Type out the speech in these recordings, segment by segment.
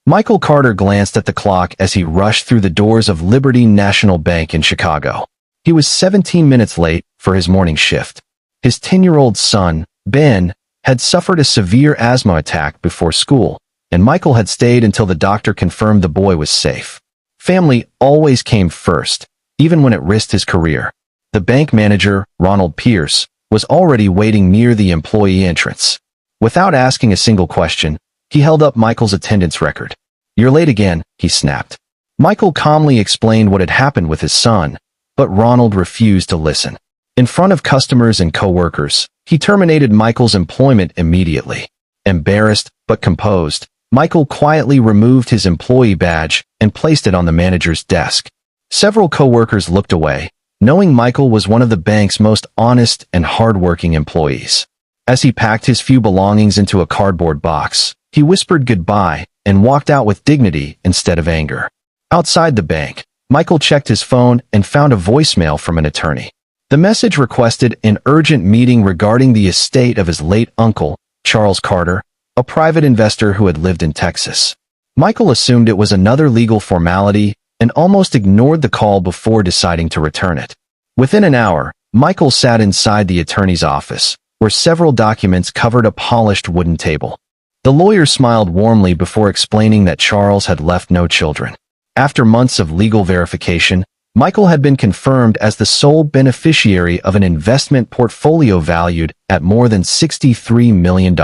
Michael Carter glanced at the clock as he rushed through the doors of Liberty National Bank in Chicago. He was 17 minutes late for his morning shift. His 10-year-old son, Ben, had suffered a severe asthma attack before school, and Michael had stayed until the doctor confirmed the boy was safe. Family always came first, even when it risked his career. The bank manager, Ronald Pierce, was already waiting near the employee entrance. Without asking a single question, he held up Michael's attendance record. "You're late again," he snapped. Michael calmly explained what had happened with his son, but Ronald refused to listen. In front of customers and coworkers, he terminated Michael's employment immediately. Embarrassed but composed, Michael quietly removed his employee badge and placed it on the manager's desk. Several coworkers looked away, knowing Michael was one of the bank's most honest and hardworking employees. As he packed his few belongings into a cardboard box, he whispered goodbye and walked out with dignity instead of anger. Outside the bank, Michael checked his phone and found a voicemail from an attorney. The message requested an urgent meeting regarding the estate of his late uncle, Charles Carter, a private investor who had lived in Texas. Michael assumed it was another legal formality and almost ignored the call before deciding to return it. Within an hour, Michael sat inside the attorney's office, where several documents covered a polished wooden table. The lawyer smiled warmly before explaining that Charles had left no children. After months of legal verification, Michael had been confirmed as the sole beneficiary of an investment portfolio valued at more than $63 million.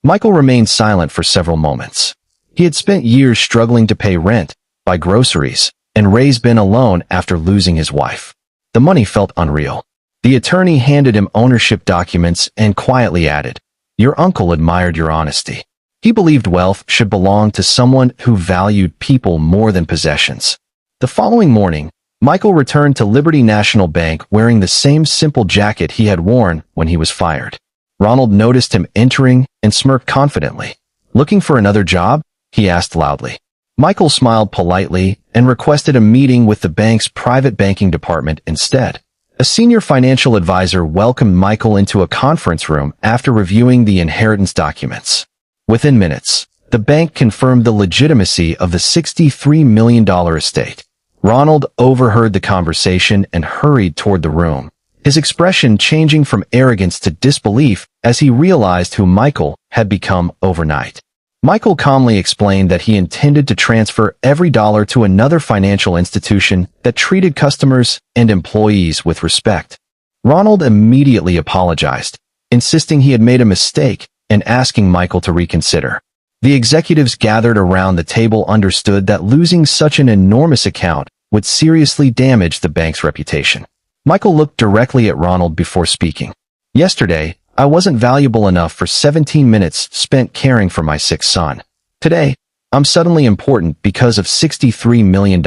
Michael remained silent for several moments. He had spent years struggling to pay rent, buy groceries, and raise Ben alone after losing his wife. The money felt unreal. The attorney handed him ownership documents and quietly added, "Your uncle admired your honesty. He believed wealth should belong to someone who valued people more than possessions." The following morning, Michael returned to Liberty National Bank wearing the same simple jacket he had worn when he was fired. Ronald noticed him entering and smirked confidently. "Looking for another job?" he asked loudly. Michael smiled politely and requested a meeting with the bank's private banking department instead. A senior financial advisor welcomed Michael into a conference room after reviewing the inheritance documents. Within minutes, the bank confirmed the legitimacy of the $63 million estate. Ronald overheard the conversation and hurried toward the room, his expression changing from arrogance to disbelief as he realized who Michael had become overnight. Michael calmly explained that he intended to transfer every dollar to another financial institution that treated customers and employees with respect. Ronald immediately apologized, insisting he had made a mistake and asking Michael to reconsider. The executives gathered around the table understood that losing such an enormous account would seriously damage the bank's reputation. Michael looked directly at Ronald before speaking. "Yesterday, I wasn't valuable enough for 17 minutes spent caring for my sick son. Today, I'm suddenly important because of $63 million.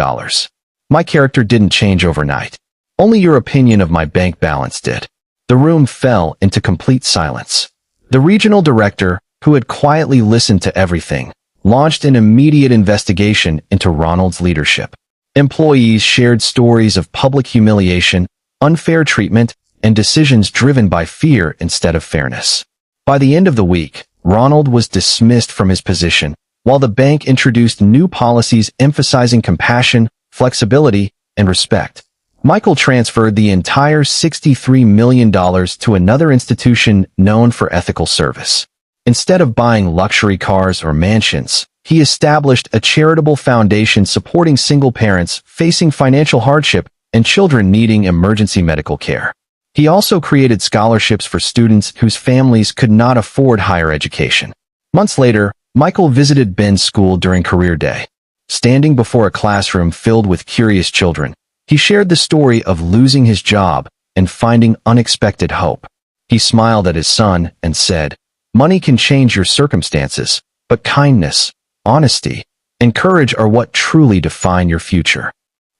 My character didn't change overnight. Only your opinion of my bank balance did." The room fell into complete silence. The regional director, who had quietly listened to everything, launched an immediate investigation into Ronald's leadership. Employees shared stories of public humiliation, unfair treatment, and decisions driven by fear instead of fairness. By the end of the week, Ronald was dismissed from his position, while the bank introduced new policies emphasizing compassion, flexibility, and respect. Michael transferred the entire $63 million to another institution known for ethical service. Instead of buying luxury cars or mansions, he established a charitable foundation supporting single parents facing financial hardship and children needing emergency medical care. He also created scholarships for students whose families could not afford higher education. Months later, Michael visited Ben's school during career day. Standing before a classroom filled with curious children, he shared the story of losing his job and finding unexpected hope. He smiled at his son and said, "Money can change your circumstances, but kindness, honesty, and courage are what truly define your future."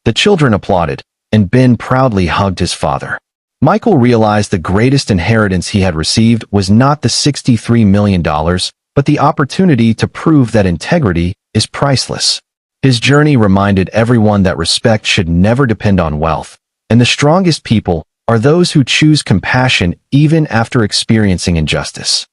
The children applauded, and Ben proudly hugged his father. Michael realized the greatest inheritance he had received was not the $63 million, but the opportunity to prove that integrity is priceless. His journey reminded everyone that respect should never depend on wealth, and the strongest people are those who choose compassion even after experiencing injustice.